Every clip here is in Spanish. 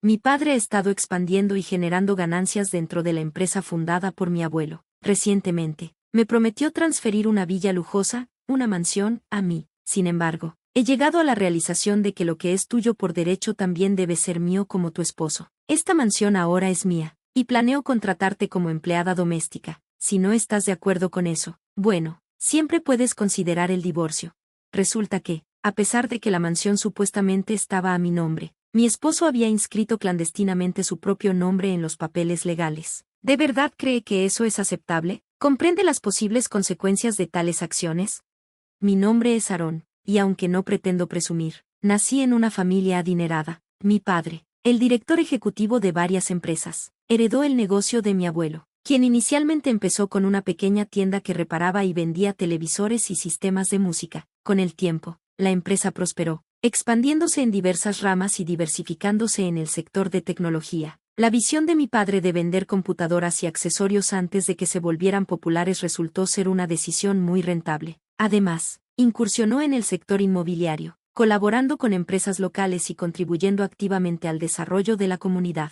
Mi padre ha estado expandiendo y generando ganancias dentro de la empresa fundada por mi abuelo. Recientemente, me prometió transferir una villa lujosa, una mansión, a mí. Sin embargo, he llegado a la realización de que lo que es tuyo por derecho también debe ser mío como tu esposo. Esta mansión ahora es mía, y planeo contratarte como empleada doméstica. Si no estás de acuerdo con eso, bueno, siempre puedes considerar el divorcio. Resulta que, a pesar de que la mansión supuestamente estaba a mi nombre, mi esposo había inscrito clandestinamente su propio nombre en los papeles legales. ¿De verdad cree que eso es aceptable? ¿Comprende las posibles consecuencias de tales acciones? Mi nombre es Aarón, y aunque no pretendo presumir, nací en una familia adinerada. Mi padre, el director ejecutivo de varias empresas, heredó el negocio de mi abuelo, quien inicialmente empezó con una pequeña tienda que reparaba y vendía televisores y sistemas de música. Con el tiempo, la empresa prosperó, expandiéndose en diversas ramas y diversificándose en el sector de tecnología. La visión de mi padre de vender computadoras y accesorios antes de que se volvieran populares resultó ser una decisión muy rentable. Además, incursionó en el sector inmobiliario, colaborando con empresas locales y contribuyendo activamente al desarrollo de la comunidad.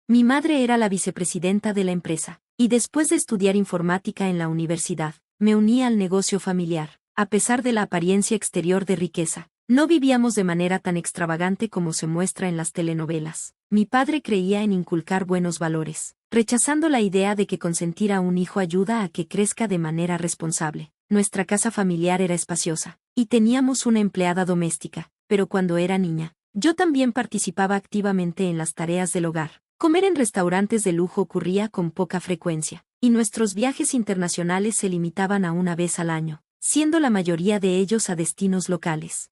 Mi madre era la vicepresidenta de la empresa, y después de estudiar informática en la universidad, me uní al negocio familiar. A pesar de la apariencia exterior de riqueza, no vivíamos de manera tan extravagante como se muestra en las telenovelas. Mi padre creía en inculcar buenos valores, rechazando la idea de que consentir a un hijo ayuda a que crezca de manera responsable. Nuestra casa familiar era espaciosa, y teníamos una empleada doméstica, pero cuando era niña, yo también participaba activamente en las tareas del hogar. Comer en restaurantes de lujo ocurría con poca frecuencia, y nuestros viajes internacionales se limitaban a una vez al año, siendo la mayoría de ellos a destinos locales.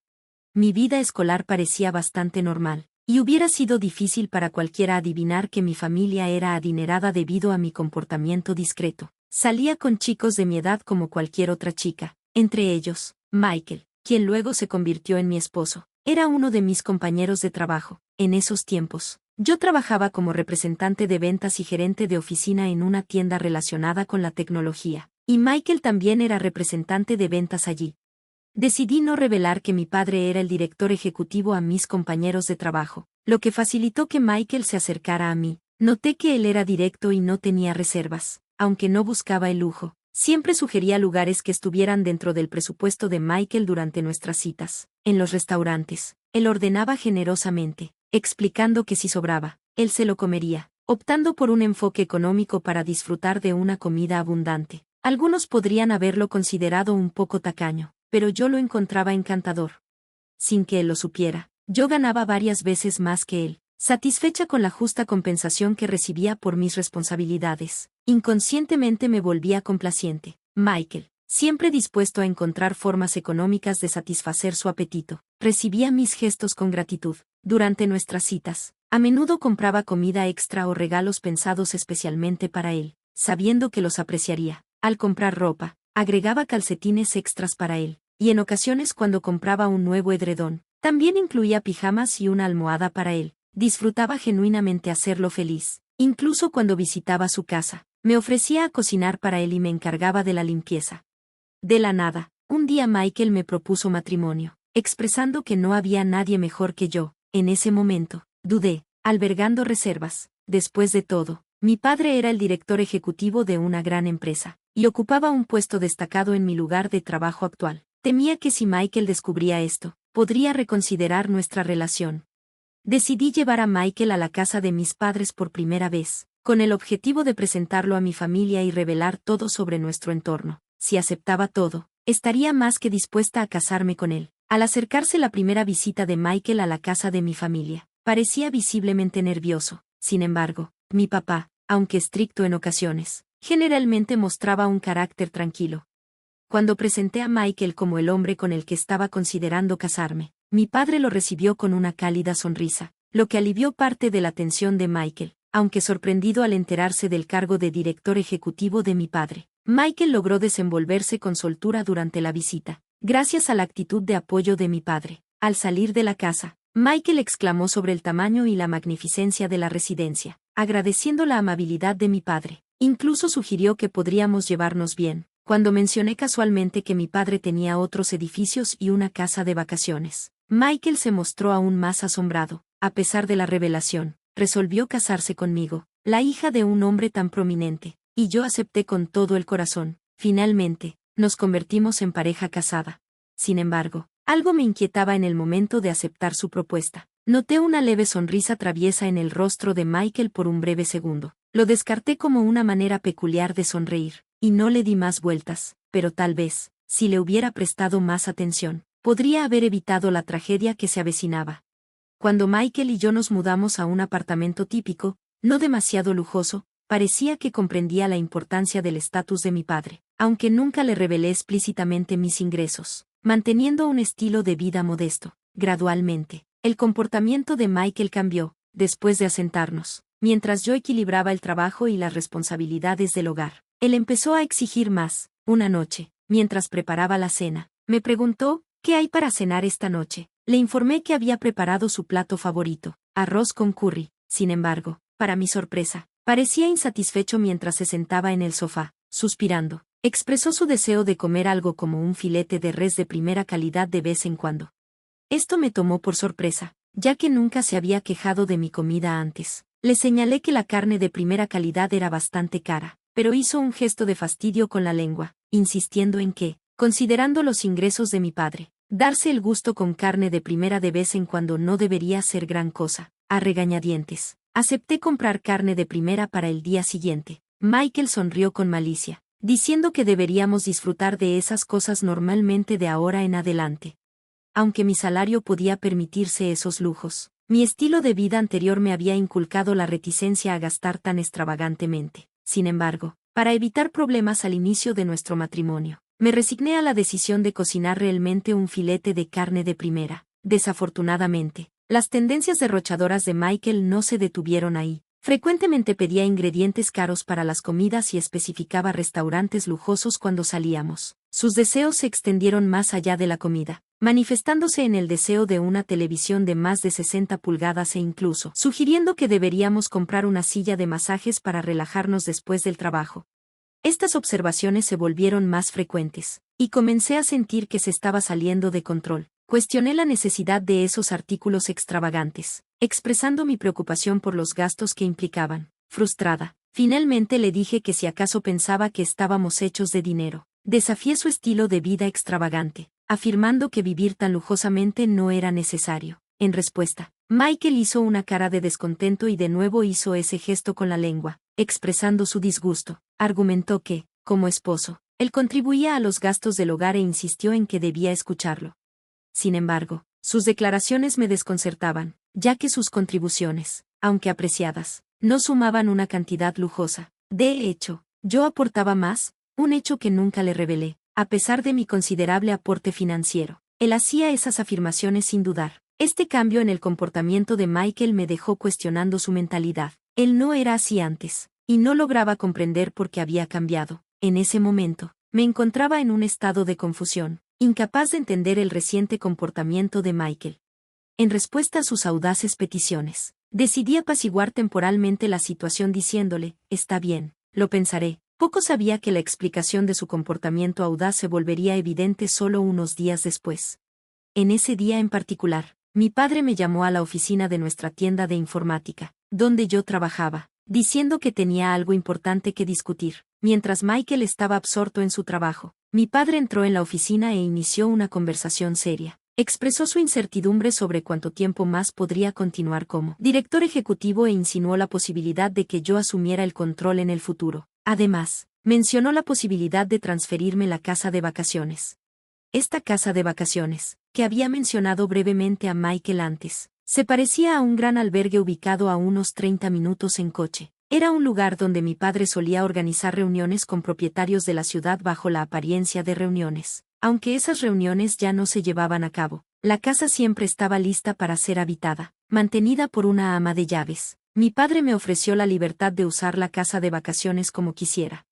Mi vida escolar parecía bastante normal, y hubiera sido difícil para cualquiera adivinar que mi familia era adinerada debido a mi comportamiento discreto. Salía con chicos de mi edad como cualquier otra chica, entre ellos, Michael, quien luego se convirtió en mi esposo. Era uno de mis compañeros de trabajo. En esos tiempos, yo trabajaba como representante de ventas y gerente de oficina en una tienda relacionada con la tecnología, y Michael también era representante de ventas allí. Decidí no revelar que mi padre era el director ejecutivo a mis compañeros de trabajo, lo que facilitó que Michael se acercara a mí. Noté que él era directo y no tenía reservas, aunque no buscaba el lujo. Siempre sugería lugares que estuvieran dentro del presupuesto de Michael durante nuestras citas. En los restaurantes, él ordenaba generosamente, explicando que si sobraba, él se lo comería, optando por un enfoque económico para disfrutar de una comida abundante. Algunos podrían haberlo considerado un poco tacaño, pero yo lo encontraba encantador. Sin que él lo supiera, yo ganaba varias veces más que él, satisfecha con la justa compensación que recibía por mis responsabilidades. Inconscientemente me volvía complaciente. Michael, siempre dispuesto a encontrar formas económicas de satisfacer su apetito, recibía mis gestos con gratitud. Durante nuestras citas, a menudo compraba comida extra o regalos pensados especialmente para él, sabiendo que los apreciaría. Al comprar ropa, agregaba calcetines extras para él, y en ocasiones cuando compraba un nuevo edredón, también incluía pijamas y una almohada para él. Disfrutaba genuinamente hacerlo feliz. Incluso cuando visitaba su casa, me ofrecía a cocinar para él y me encargaba de la limpieza. De la nada, un día Michael me propuso matrimonio, expresando que no había nadie mejor que yo. En ese momento, dudé, albergando reservas. Después de todo, mi padre era el director ejecutivo de una gran empresa, y ocupaba un puesto destacado en mi lugar de trabajo actual. Temía que si Michael descubría esto, podría reconsiderar nuestra relación. Decidí llevar a Michael a la casa de mis padres por primera vez, con el objetivo de presentarlo a mi familia y revelar todo sobre nuestro entorno. Si aceptaba todo, estaría más que dispuesta a casarme con él. Al acercarse la primera visita de Michael a la casa de mi familia, parecía visiblemente nervioso. Sin embargo, mi papá, aunque estricto en ocasiones, generalmente mostraba un carácter tranquilo. Cuando presenté a Michael como el hombre con el que estaba considerando casarme, mi padre lo recibió con una cálida sonrisa, lo que alivió parte de la tensión de Michael, aunque sorprendido al enterarse del cargo de director ejecutivo de mi padre. Michael logró desenvolverse con soltura durante la visita, gracias a la actitud de apoyo de mi padre. Al salir de la casa, Michael exclamó sobre el tamaño y la magnificencia de la residencia, agradeciendo la amabilidad de mi padre. Incluso sugirió que podríamos llevarnos bien, cuando mencioné casualmente que mi padre tenía otros edificios y una casa de vacaciones. Michael se mostró aún más asombrado. A pesar de la revelación, resolvió casarse conmigo, la hija de un hombre tan prominente, y yo acepté con todo el corazón. Finalmente, nos convertimos en pareja casada. Sin embargo, algo me inquietaba en el momento de aceptar su propuesta. Noté una leve sonrisa traviesa en el rostro de Michael por un breve segundo. Lo descarté como una manera peculiar de sonreír, y no le di más vueltas, pero tal vez, si le hubiera prestado más atención, podría haber evitado la tragedia que se avecinaba. Cuando Michael y yo nos mudamos a un apartamento típico, no demasiado lujoso, parecía que comprendía la importancia del estatus de mi padre, aunque nunca le revelé explícitamente mis ingresos, manteniendo un estilo de vida modesto. Gradualmente, el comportamiento de Michael cambió, después de asentarnos. Mientras yo equilibraba el trabajo y las responsabilidades del hogar, él empezó a exigir más. Una noche, mientras preparaba la cena, me preguntó, ¿qué hay para cenar esta noche? Le informé que había preparado su plato favorito, arroz con curry. Sin embargo, para mi sorpresa, parecía insatisfecho mientras se sentaba en el sofá, suspirando. Expresó su deseo de comer algo como un filete de res de primera calidad de vez en cuando. Esto me tomó por sorpresa, ya que nunca se había quejado de mi comida antes. Le señalé que la carne de primera calidad era bastante cara, pero hizo un gesto de fastidio con la lengua, insistiendo en que, considerando los ingresos de mi padre, darse el gusto con carne de primera de vez en cuando no debería ser gran cosa. A regañadientes, acepté comprar carne de primera para el día siguiente. Michael sonrió con malicia, diciendo que deberíamos disfrutar de esas cosas normalmente de ahora en adelante. Aunque mi salario podía permitirse esos lujos, mi estilo de vida anterior me había inculcado la reticencia a gastar tan extravagantemente. Sin embargo, para evitar problemas al inicio de nuestro matrimonio, me resigné a la decisión de cocinar realmente un filete de carne de primera. Desafortunadamente, las tendencias derrochadoras de Michael no se detuvieron ahí. Frecuentemente pedía ingredientes caros para las comidas y especificaba restaurantes lujosos cuando salíamos. Sus deseos se extendieron más allá de la comida, manifestándose en el deseo de una televisión de más de 60 pulgadas e incluso sugiriendo que deberíamos comprar una silla de masajes para relajarnos después del trabajo. Estas observaciones se volvieron más frecuentes, y comencé a sentir que se estaba saliendo de control. Cuestioné la necesidad de esos artículos extravagantes, expresando mi preocupación por los gastos que implicaban. Frustrada, finalmente le dije que si acaso pensaba que estábamos hechos de dinero. Desafié su estilo de vida extravagante, afirmando que vivir tan lujosamente no era necesario. En respuesta, Michael hizo una cara de descontento y de nuevo hizo ese gesto con la lengua, expresando su disgusto. Argumentó que, como esposo, él contribuía a los gastos del hogar e insistió en que debía escucharlo. Sin embargo, sus declaraciones me desconcertaban, ya que sus contribuciones, aunque apreciadas, no sumaban una cantidad lujosa. De hecho, yo aportaba más, un hecho que nunca le revelé, a pesar de mi considerable aporte financiero. Él hacía esas afirmaciones sin dudar. Este cambio en el comportamiento de Michael me dejó cuestionando su mentalidad. Él no era así antes, y no lograba comprender por qué había cambiado. En ese momento, me encontraba en un estado de confusión, incapaz de entender el reciente comportamiento de Michael. En respuesta a sus audaces peticiones, decidí apaciguar temporalmente la situación diciéndole, está bien, lo pensaré. Poco sabía que la explicación de su comportamiento audaz se volvería evidente solo unos días después. En ese día en particular, mi padre me llamó a la oficina de nuestra tienda de informática, donde yo trabajaba, diciendo que tenía algo importante que discutir. Mientras Michael estaba absorto en su trabajo, mi padre entró en la oficina e inició una conversación seria. Expresó su incertidumbre sobre cuánto tiempo más podría continuar como director ejecutivo e insinuó la posibilidad de que yo asumiera el control en el futuro. Además, mencionó la posibilidad de transferirme la casa de vacaciones. Esta casa de vacaciones, que había mencionado brevemente a Michael antes, se parecía a un gran albergue ubicado a unos 30 minutos en coche. Era un lugar donde mi padre solía organizar reuniones con propietarios de la ciudad bajo la apariencia de reuniones. Aunque esas reuniones ya no se llevaban a cabo, la casa siempre estaba lista para ser habitada, mantenida por una ama de llaves. Mi padre me ofreció la libertad de usar la casa de vacaciones como quisiera.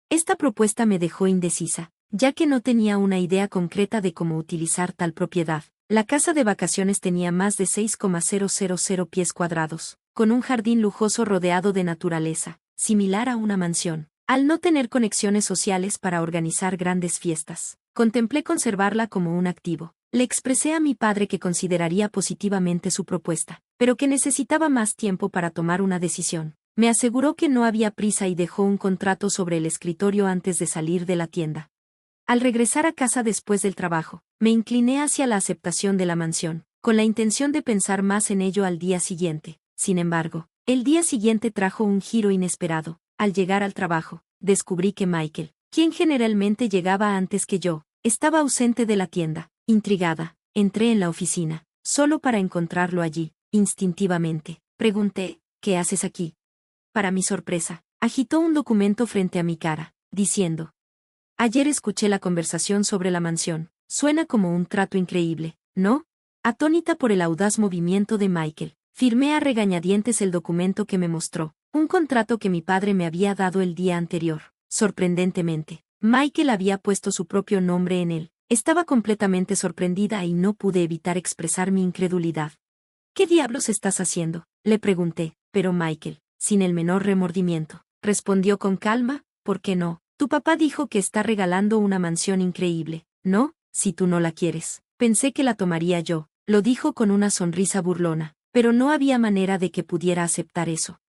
Esta propuesta me dejó indecisa, ya que no tenía una idea concreta de cómo utilizar tal propiedad. La casa de vacaciones tenía más de 6,000 pies cuadrados, con un jardín lujoso rodeado de naturaleza, similar a una mansión. Al no tener conexiones sociales para organizar grandes fiestas, contemplé conservarla como un activo. Le expresé a mi padre que consideraría positivamente su propuesta, pero que necesitaba más tiempo para tomar una decisión. Me aseguró que no había prisa y dejó un contrato sobre el escritorio antes de salir de la tienda. Al regresar a casa después del trabajo, me incliné hacia la aceptación de la mansión, con la intención de pensar más en ello al día siguiente. Sin embargo, el día siguiente trajo un giro inesperado. Al llegar al trabajo, descubrí que Michael, quien generalmente llegaba antes que yo, estaba ausente de la tienda. Intrigada, entré en la oficina, solo para encontrarlo allí. Instintivamente, pregunté, ¿qué haces aquí? Para mi sorpresa, agitó un documento frente a mi cara, diciendo: ayer escuché la conversación sobre la mansión. Suena como un trato increíble, ¿no? Atónita por el audaz movimiento de Michael, firmé a regañadientes el documento que me mostró, un contrato que mi padre me había dado el día anterior. Sorprendentemente, Michael había puesto su propio nombre en él. Estaba completamente sorprendida y no pude evitar expresar mi incredulidad. ¿Qué diablos estás haciendo?, le pregunté, pero Michael, sin el menor remordimiento, respondió con calma: ¿por qué no? Tu papá dijo que está regalando una mansión increíble, ¿no? Si tú no la quieres, pensé que la tomaría yo, lo dijo con una sonrisa burlona, pero no había manera de que pudiera aceptar eso.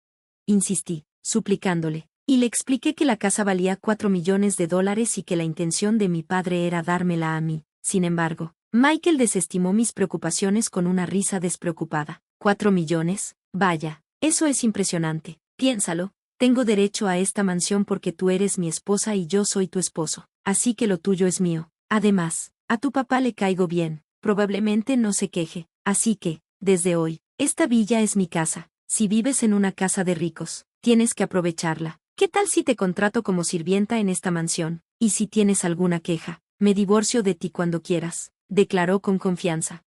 Insistí, suplicándole, y le expliqué que la casa valía $4 millones y que la intención de mi padre era dármela a mí. Sin embargo, Michael desestimó mis preocupaciones con una risa despreocupada. ¿4 millones? Vaya, eso es impresionante. Piénsalo, tengo derecho a esta mansión porque tú eres mi esposa y yo soy tu esposo, así que lo tuyo es mío. Además, a tu papá le caigo bien, probablemente no se queje, así que, desde hoy, esta villa es mi casa. Si vives en una casa de ricos, tienes que aprovecharla. ¿Qué tal si te contrato como sirvienta en esta mansión? Y si tienes alguna queja, me divorcio de ti cuando quieras, declaró con confianza.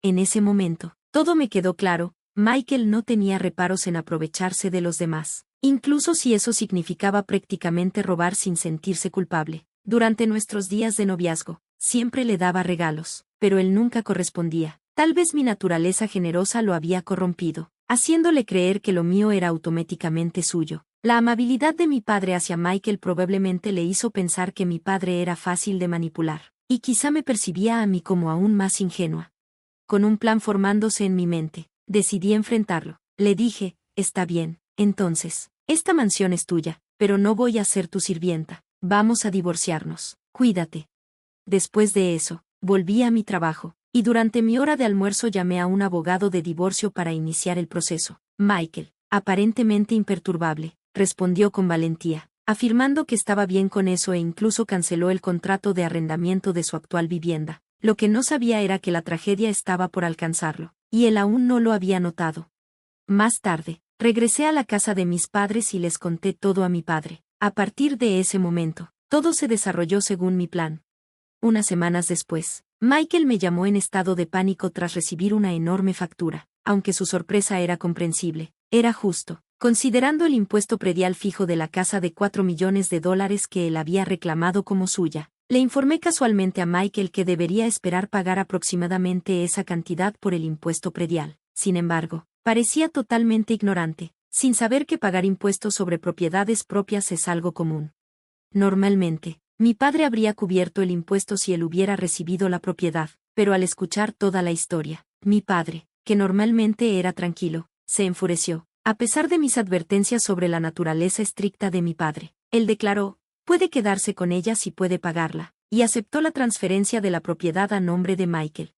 En ese momento, todo me quedó claro. Michael no tenía reparos en aprovecharse de los demás, incluso si eso significaba prácticamente robar sin sentirse culpable. Durante nuestros días de noviazgo, siempre le daba regalos, pero él nunca correspondía. Tal vez mi naturaleza generosa lo había corrompido, haciéndole creer que lo mío era automáticamente suyo. La amabilidad de mi padre hacia Michael probablemente le hizo pensar que mi padre era fácil de manipular, y quizá me percibía a mí como aún más ingenua. Con un plan formándose en mi mente, decidí enfrentarlo. Le dije: está bien, entonces, esta mansión es tuya, pero no voy a ser tu sirvienta. Vamos a divorciarnos. Cuídate. Después de eso, volví a mi trabajo, y durante mi hora de almuerzo llamé a un abogado de divorcio para iniciar el proceso. Michael, aparentemente imperturbable, respondió con valentía, afirmando que estaba bien con eso e incluso canceló el contrato de arrendamiento de su actual vivienda. Lo que no sabía era que la tragedia estaba por alcanzarlo, y él aún no lo había notado. Más tarde, regresé a la casa de mis padres y les conté todo a mi padre. A partir de ese momento, todo se desarrolló según mi plan. Unas semanas después, Michael me llamó en estado de pánico tras recibir una enorme factura. Aunque su sorpresa era comprensible, era justo, considerando el impuesto predial fijo de la casa de $4 millones que él había reclamado como suya. Le informé casualmente a Michael que debería esperar pagar aproximadamente esa cantidad por el impuesto predial. Sin embargo, parecía totalmente ignorante, sin saber que pagar impuestos sobre propiedades propias es algo común. Normalmente, mi padre habría cubierto el impuesto si él hubiera recibido la propiedad, pero al escuchar toda la historia, mi padre, que normalmente era tranquilo, se enfureció. A pesar de mis advertencias sobre la naturaleza estricta de mi padre, él declaró: puede quedarse con ella si puede pagarla, y aceptó la transferencia de la propiedad a nombre de Michael.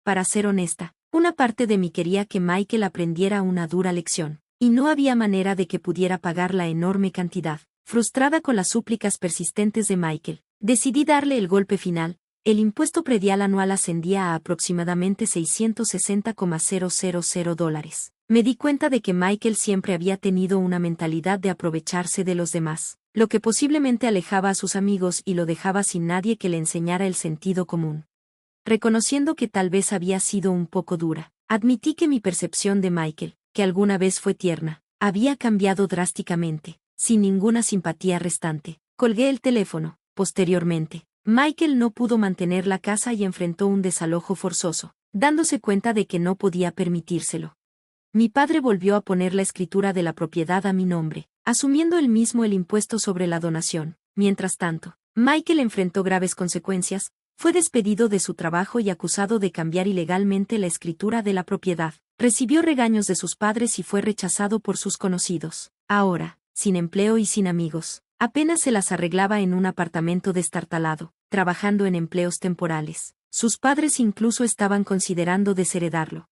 Para ser honesta, una parte de mí quería que Michael aprendiera una dura lección, y no había manera de que pudiera pagar la enorme cantidad. Frustrada con las súplicas persistentes de Michael, decidí darle el golpe final. El impuesto predial anual ascendía a aproximadamente $660,000. Me di cuenta de que Michael siempre había tenido una mentalidad de aprovecharse de los demás, lo que posiblemente alejaba a sus amigos y lo dejaba sin nadie que le enseñara el sentido común. Reconociendo que tal vez había sido un poco dura, admití que mi percepción de Michael, que alguna vez fue tierna, había cambiado drásticamente, sin ninguna simpatía restante. Colgué el teléfono. Posteriormente, Michael no pudo mantener la casa y enfrentó un desalojo forzoso, dándose cuenta de que no podía permitírselo. Mi padre volvió a poner la escritura de la propiedad a mi nombre, asumiendo él mismo el impuesto sobre la donación. Mientras tanto, Michael enfrentó graves consecuencias. Fue despedido de su trabajo y acusado de cambiar ilegalmente la escritura de la propiedad. Recibió regaños de sus padres y fue rechazado por sus conocidos. Ahora, sin empleo y sin amigos, apenas se las arreglaba en un apartamento destartalado, trabajando en empleos temporales. Sus padres incluso estaban considerando desheredarlo.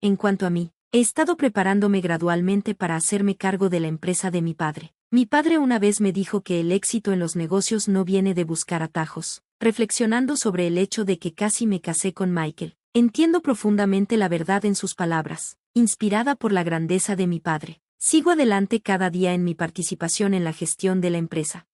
En cuanto a mí, he estado preparándome gradualmente para hacerme cargo de la empresa de mi padre. Mi padre una vez me dijo que el éxito en los negocios no viene de buscar atajos. Reflexionando sobre el hecho de que casi me casé con Michael, entiendo profundamente la verdad en sus palabras. Inspirada por la grandeza de mi padre, sigo adelante cada día en mi participación en la gestión de la empresa.